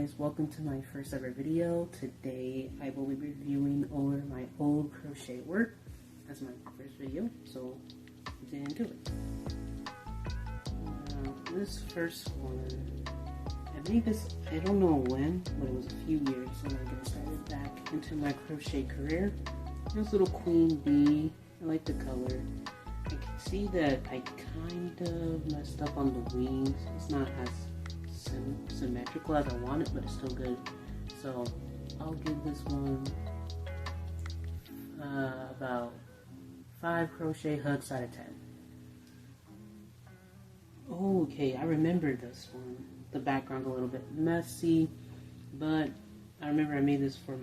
guys, welcome to my first ever video. Today I will be reviewing over my old crochet work as my first video, so let's get into it. This first one, I made this, I don't know when, but it was a few years when I got started back into my crochet career. This little queen bee, I like the color. I can see that I kind of messed up on the wings. It's not as symmetrical as I want it, but it's still good. So I'll give this one about 5 crochet hooks out of 10. Okay, I remember this one. The background's a little bit messy, but I remember I made this for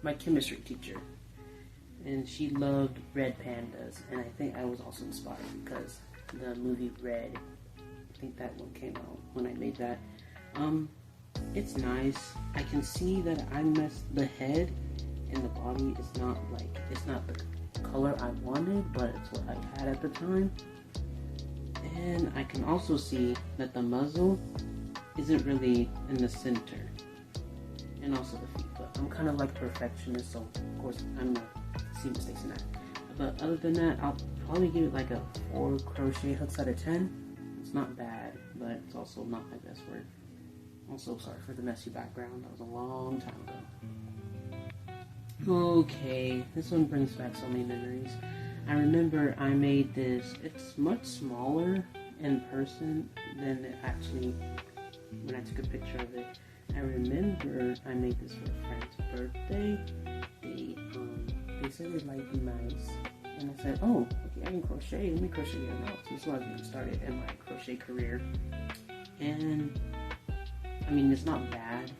my chemistry teacher, and she loved red pandas, and I think I was also inspired because the movie Red, I think that one came out when I made that. It's nice. I can see that I messed the head and the body is not the color I wanted, but it's what I had at the time. And I can also see that the muzzle isn't really in the center, and also the feet, but I'm kind of like a perfectionist, so of course I'm gonna see mistakes in that. But other than that, I'll probably give it like a 4 crochet hooks out of 10. It's not bad, but it's also not my best work. Also, sorry for the messy background. That was a long time ago. Okay, this one brings back so many memories. I remember I made this. It's much smaller in person than it actually when I took a picture of it. I remember I made this for a friend's birthday. They said they liked the nice. And I said, oh, okay, I can crochet. Let me crochet it out. So this is when I getting started in my crochet career. And, I mean, it's not bad,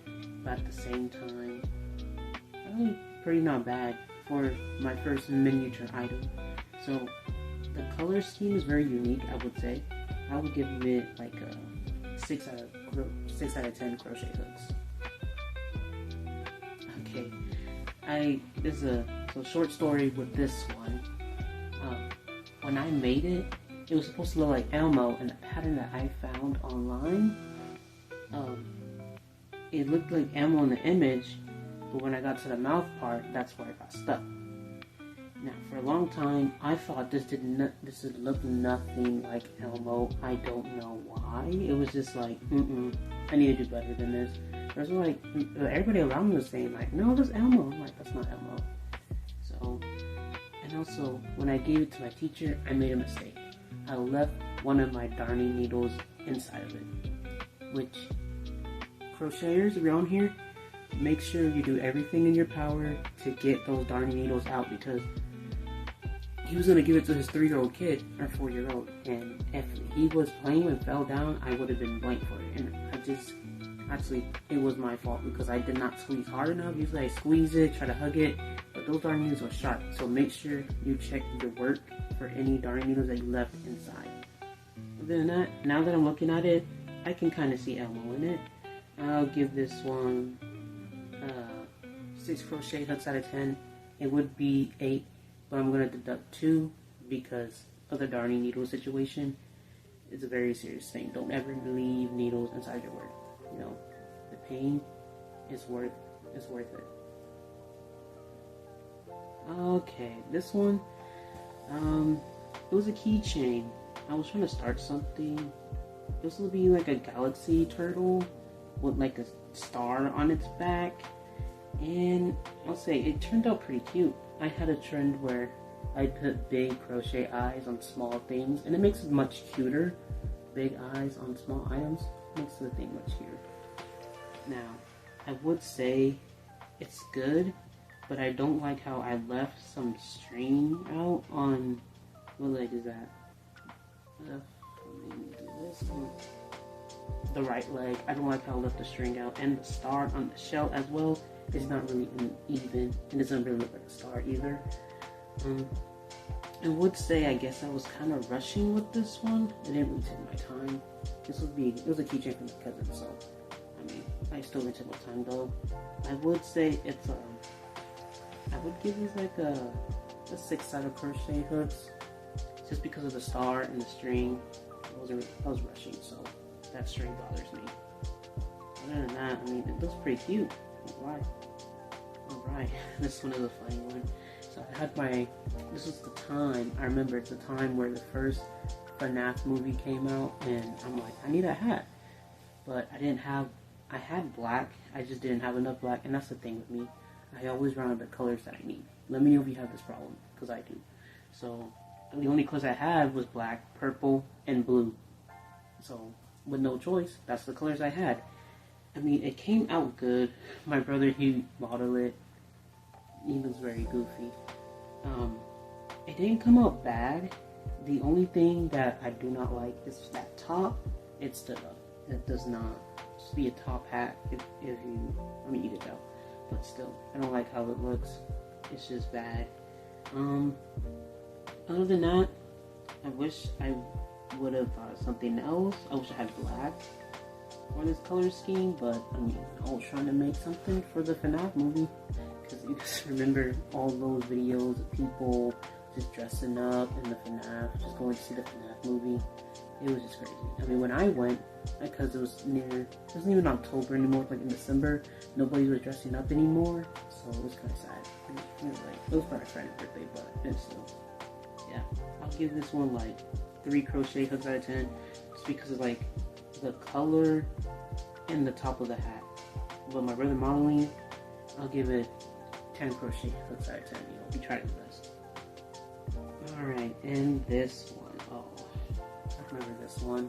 but at the same time, pretty not bad for my first miniature item. So, the color scheme is very unique, I would say. I would give it like a 6 out of 10 crochet hooks. Okay, there's a short story with this one. When I made it, it was supposed to look like Elmo, and the pattern that I found online, it looked like Elmo in the image, but when I got to the mouth part, that's where I got stuck. Now, for a long time, I thought this did look nothing like Elmo. I don't know why. It was just like, I need to do better than this. There's like, everybody around me was saying like, no, that's Elmo. I'm like, that's not Elmo. So, and also, when I gave it to my teacher, I made a mistake. I left one of my darning needles inside of it. Which, crocheters around here, make sure you do everything in your power to get those darning needles out, because he was going to give it to his 3-year-old kid, or 4-year-old, and if he was playing and fell down, I would have been blamed for it. And actually, it was my fault because I did not squeeze hard enough. Usually I squeeze it, try to hug it, but those darning needles are sharp, so make sure you check your work for any darning needles that you left inside. Other than that, now that I'm looking at it, I can kind of see Elmo in it. I'll give this one 6 crochet hooks out of 10. It would be 8, but I'm going to deduct 2 because of the darning needle situation. It's a very serious thing. Don't ever leave needles inside your work. You know, the pain is worth it. Okay, this one, it was a keychain. I was trying to start something. This will be like a galaxy turtle with like a star on its back, and I'll say it turned out pretty cute. I had a trend where I put big crochet eyes on small things, and it makes it much cuter. Big eyes on small items makes the thing much cuter. Now, I would say it's good, but I don't like how I left some string out on, what leg is that? The right leg. I don't like how I left the string out, and the star on the shell as well is not really even. It doesn't really look like a star either. I would say I guess I was kind of rushing with this one. I didn't really take my time. It was a keychain from my cousin, so I mean, I still didn't take my time though. I would say it's I would give this like a 6 out of crochet hooks, just because of the star and the string. I was rushing, so that string bothers me. Other than that, I mean, it looks pretty cute. Alright, this one is a funny one. So I had this was the time, I remember it's the time where the first FNAF movie came out, and I'm like, I need a hat. But I had black, I just didn't have enough black, and that's the thing with me. I always run out of the colors that I need. Let me know if you have this problem, because I do. So, the only colors I had was black, purple, and blue. So, with no choice, that's the colors I had. I mean, it came out good. My brother, he modeled it. He was very goofy. It didn't come out bad. The only thing that I do not like is that top. It stood up. It does not just be a top hat. If you, I mean, you can tell, but still, I don't like how it looks. It's just bad. Other than that, I wish I would have something else. I wish I had black for this color scheme, but I mean, I was trying to make something for the FNAF movie, because you just remember all those videos of people just dressing up in the FNAF, just going to see the FNAF movie. It was just crazy. I mean, when I went, because it wasn't even October anymore, like in December, nobody was dressing up anymore, so it was kind of sad. It was for my friend's birthday, but it's still, yeah. I'll give this one like 3 crochet hooks out of 10, just because of like the color and the top of the hat. But my brother modeling, I'll give it 10 crochet hooks out of 10. He tried his best. Alright, and this one. Oh, I remember this one.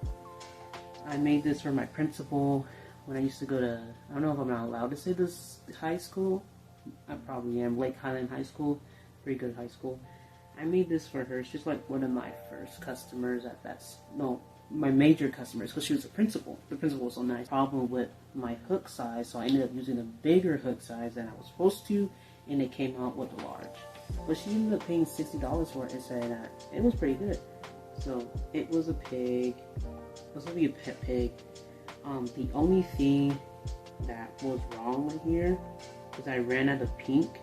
I made this for my principal when I used to go to, I don't know if I'm not allowed to say this, high school. I probably am. Lake Highland High School. Pretty good high school. I made this for her. She's like one of my first customers my major customers, because she was a principal. The principal was so nice. Problem with my hook size, so I ended up using a bigger hook size than I was supposed to, and it came out with a large. But she ended up paying $60 for it and said that it was pretty good. So it was a pig. It was gonna be a pet pig. The only thing that was wrong with here is I ran out of pink,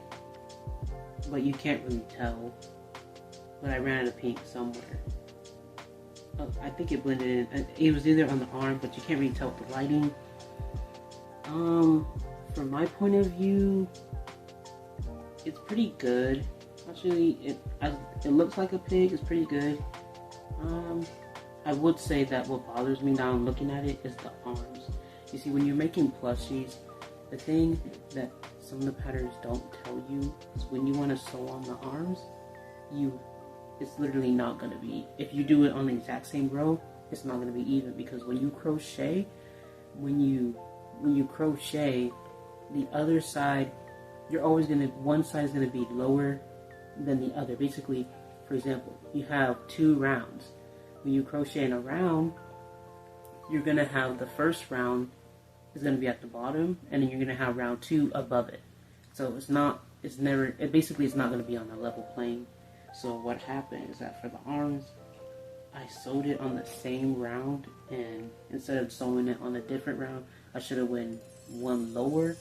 but you can't really tell. But I ran out of pink somewhere. I think it blended in. It was either on the arm, but you can't really tell with the lighting. From my point of view, it's pretty good. Actually, it looks like a pig. It's pretty good. I would say that what bothers me now looking at it is the arms. You see, when you're making plushies, the thing that some of the patterns don't tell you is when you want to sew on the arms, it's literally not going to be, if you do it on the exact same row, it's not going to be even, because when you crochet, when you crochet, the other side, one side is going to be lower than the other. Basically, for example, you have 2 rounds. When you crochet in a round, you're going to have the first round is going to be at the bottom, and then you're going to have round 2 above it. So it basically is not going to be on a level plane. So what happened is that for the arms, I sewed it on the same round, and instead of sewing it on a different round, I should have went one lower.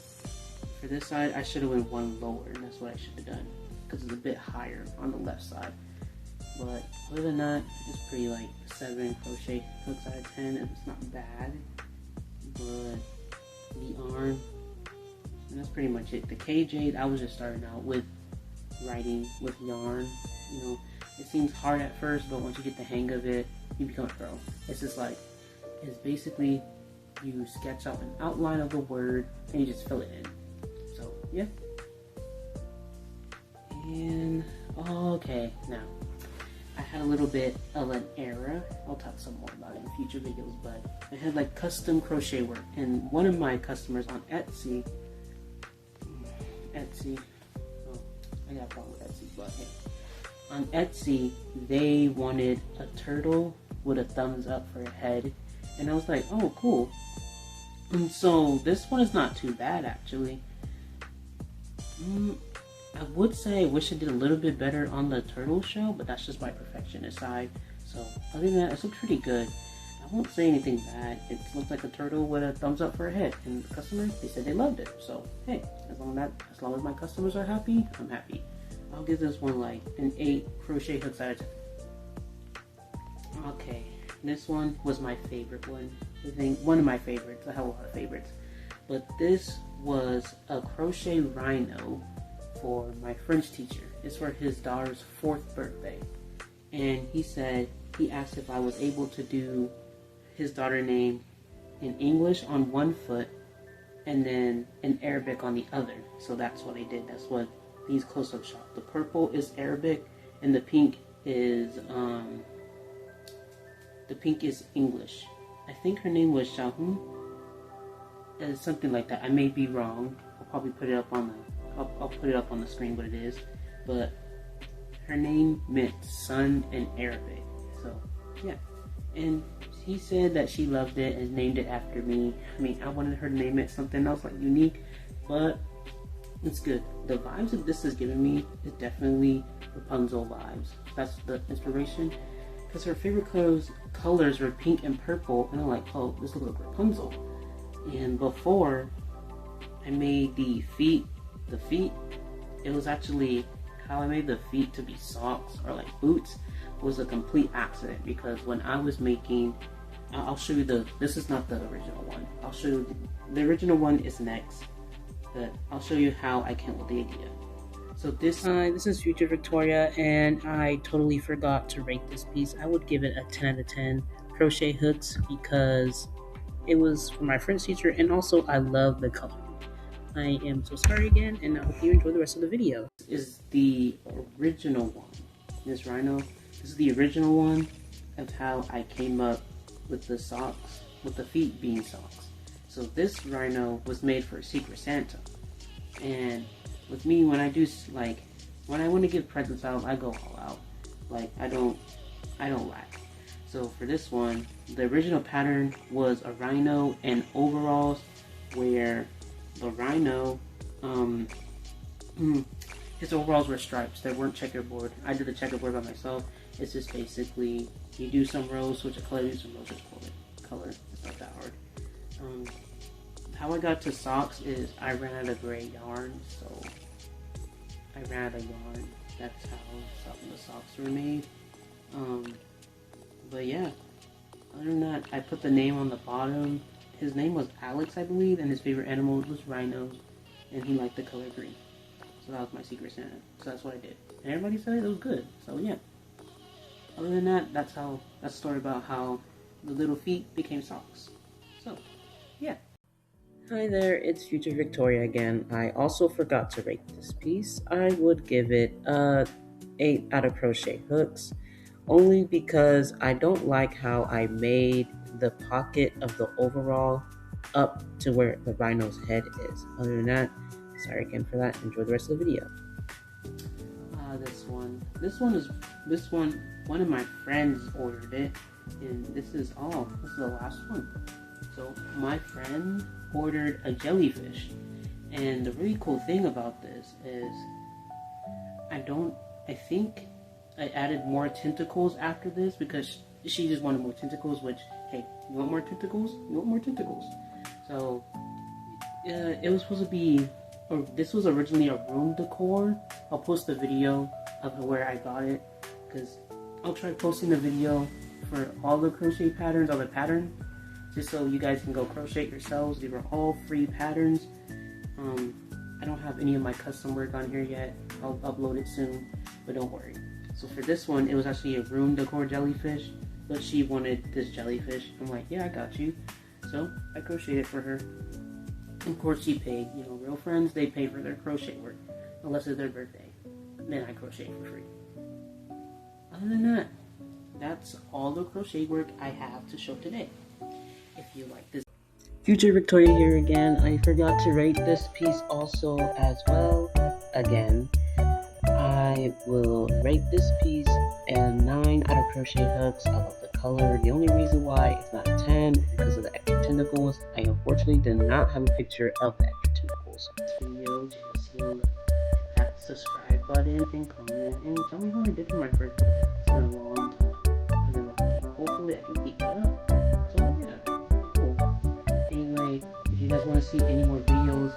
For this side, I should have went one lower, and that's what I should have done, because it's a bit higher on the left side. But other than that, it's pretty like 7 crochet hooks out of 10, and it's not bad. But the arm, and that's pretty much it. The KJ, I was just starting out with writing with yarn. You know, it seems hard at first, but once you get the hang of it, you become a pro. It's just like, it's basically you sketch out an outline of the word and you just fill it in. So yeah. And okay, now I had a little bit of an error. I'll talk some more about it in future videos, but I had like custom crochet work, and one of my customers on Etsy, oh, I got a problem with Etsy, but hey. On Etsy, they wanted a turtle with a thumbs up for a head, and I was like, oh, cool. And so this one is not too bad, actually. I would say I wish I did a little bit better on the turtle shell, but that's just my perfectionist side. So other than that, it looks pretty good. I won't say anything bad. It looks like a turtle with a thumbs up for a head, and the customers, they said they loved it. So hey, as long as my customers are happy, I'm happy. I'll give this one like an 8 crochet hooks out of 10. Okay, this one was my favorite one. I think one of my favorites. I have a lot of favorites. But this was a crochet rhino for my French teacher. It's for his daughter's 4th birthday. And he asked if I was able to do his daughter name in English on one foot and then in Arabic on the other. So that's what I did. That's what these close-up shots. The purple is Arabic and the pink is English. I think her name was Shahum. Something like that. I may be wrong. I'll probably put it up on I'll put it up on the screen what it is. But her name meant sun in Arabic. So yeah. And he said that she loved it and named it after me. I mean, I wanted her to name it something else, like unique, but it's good. The vibes that this is giving me is definitely Rapunzel vibes. That's the inspiration. Because her favorite colors were pink and purple, and I'm like, oh, this looks like Rapunzel. And before I made the feet, it was actually how I made the feet to be socks or like boots was a complete accident, because when I was making, I'll show you this is not the original one. I'll show you the original one is next, but I'll show you how I came up with the idea. So this is Future Victoria, and I totally forgot to rate this piece. I would give it a 10 out of 10 crochet hooks because it was for my French teacher, and also I love the color. I am so sorry again, and I hope you enjoy the rest of the video. This is the original one. This rhino. This is the original one of how I came up with the socks, with the feet being socks. So this rhino was made for Secret Santa. And with me, when I do, like, when I want to give presents out, I go all out. Like, I don't lack. So for this one, the original pattern was a rhino and overalls, where the rhino, his overalls were stripes. They weren't checkerboard. I did the checkerboard by myself. It's just basically, you do some rows, switch a color, do some rows, switch color. It's not that hard. How I got to socks is I ran out of gray yarn, so I ran out of yarn. That's how some of the socks were made. But yeah, other than that, I put the name on the bottom. His name was Alex, I believe, and his favorite animal was rhinos, and he liked the color green. So that was my Secret Santa. So that's what I did. And everybody said it was good. So yeah. Other than that, that's the story about how the little feet became socks. So, yeah. Hi there, it's Future Victoria again. I also forgot to rate this piece. I would give it a 8 out of crochet hooks, only because I don't like how I made the pocket of the overall up to where the rhino's head is. Other than that, sorry again for that. Enjoy the rest of the video. This one, one of my friends ordered it, and this is the last one. So my friend ordered a jellyfish, and the really cool thing about this is I think I added more tentacles after this, because she just wanted more tentacles, which, hey, you want more tentacles? You want more tentacles. So it was supposed to be, or this was originally a room decor. I'll post the video of where I got it, because I'll try posting the video for all the crochet patterns, all the patterns, just so you guys can go crochet yourselves. These were all free patterns. I don't have any of my custom work on here yet. I'll upload it soon, but don't worry. So for this one, it was actually a room decor jellyfish, but she wanted this jellyfish. I'm like, yeah, I got you. So I crocheted it for her. Of course, she paid. You know, real friends, they pay for their crochet work, unless it's their birthday. Then I crochet for free. Other than that, that's all the crochet work I have to show today. If you like this. Future Victoria here again. I forgot to rate this piece also as well. Again, I will rate this piece a 9 out of crochet hooks. I love the color. The only reason why it's not a 10 is because of the extra tentacles. I unfortunately did not have a picture of the extra tentacles. This video, just hit that subscribe button and comment and tell me how I did for my first video. It's been a long time. And then hopefully I can keep that up. So yeah, cool. Anyway, if you guys want to see any more videos